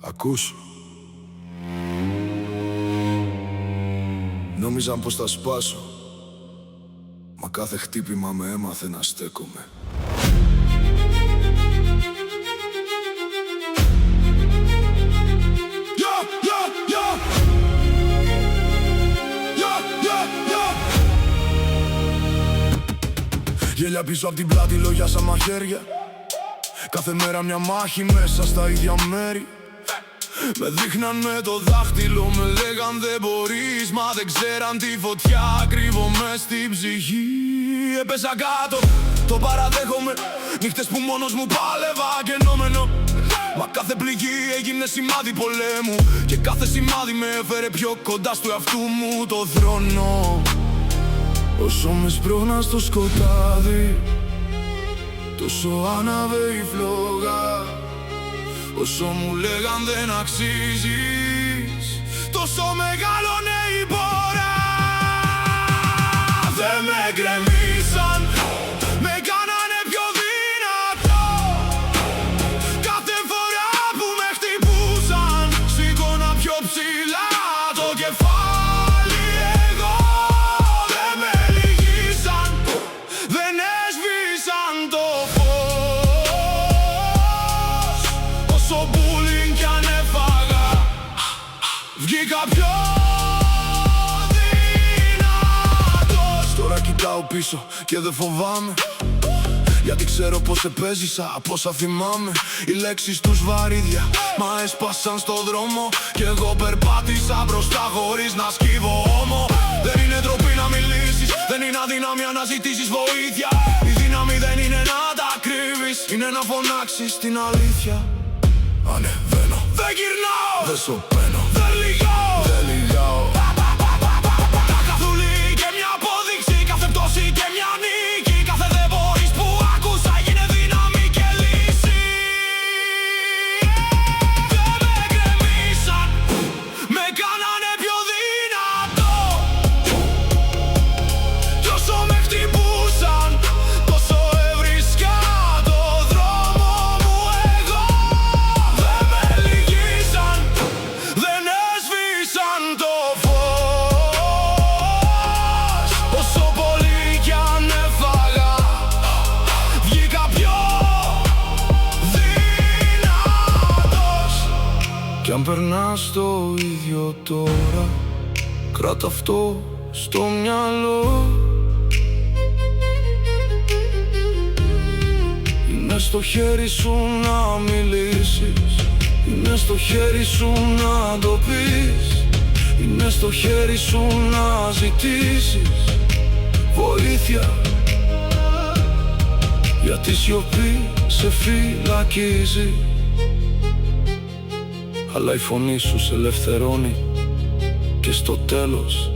Ακούς. Νόμιζαν πως θα σπάσω, μα κάθε χτύπημα με έμαθε να στέκομαι. Γέλια πίσω απ' την πλάτη, λόγια σαν μαχαίρια. Κάθε μέρα μια μάχη μέσα στα ίδια μέρη. Με δείχναν με το δάχτυλο, με λέγαν δεν μπορείς, μα δεν ξέραν τη φωτιά κρύβω μες στην ψυχή. Έπεσα κάτω, το παραδέχομαι, νύχτες που μόνος μου πάλευα κενόμενο. Μα κάθε πληγή έγινε σημάδι πολέμου, και κάθε σημάδι με έφερε πιο κοντά στο εαυτού μου το θρόνο. Όσο με σπρώνα στο σκοτάδι, τόσο άναβε η φλόγα. Όσο μου λέγαν δεν αξίζεις, τόσο μεγάλωνε η πора. Δεν με γκρεμίσαν, με κάνανε πιο δυνατό. Κάθε φορά που με χτυπούσαν, σήκωνα πιο ψηλά το κεφάλι. Εγώ δεν με λυγίσαν, δεν έσβησαν το φως. Όσο bullying κι αν έφαγα, βγήκα πιο δυνατός. Τώρα κοιτάω πίσω και δεν φοβάμαι, γιατί ξέρω πως επέζησα, από όσα θυμάμαι. Οι λέξεις τους βαρύδια μα έσπασαν στο δρόμο, κι εγώ περπάτησα μπροστά χωρίς να σκύβω όμο. Δεν είναι ντροπή να μιλήσεις, δεν είναι αδυναμία να ζητήσεις βοήθεια. Η δύναμη δεν είναι να τα κρύβεις, είναι να φωνάξεις την αλήθεια. Ανεβαίνω, δεν γυρνάω, δεν σωπαίνω, δεν λυγάω, δεν λυγάω. Τα καθούλη και μια απόδειξη, κάθε πτώση και μια νίκη. Κάθε δεν μπορείς που άκουσα έγινε δύναμη και λύση. Δεν με γκρεμίσαν, με κάνανε πιο δυνατό. Κι όσο με χτυπούσαν, τόσο έβρισκα το δρόμο μου εγώ. Δεν με λυγίσαν, δεν έσβησαν το φως. Όσο πολύ κι αν έφαγα, βγήκα πιο δυνατός. Κι αν περνάς το ίδιο τώρα, κράτα αυτό στο μυαλό. Είναι στο χέρι σου να μιλήσεις, είναι στο χέρι σου να το πεις, είναι στο χέρι σου να ζητήσεις βοήθεια. Γιατί η σιωπή σε φυλακίζει, αλλά η φωνή σου σε ελευθερώνει, και στο τέλος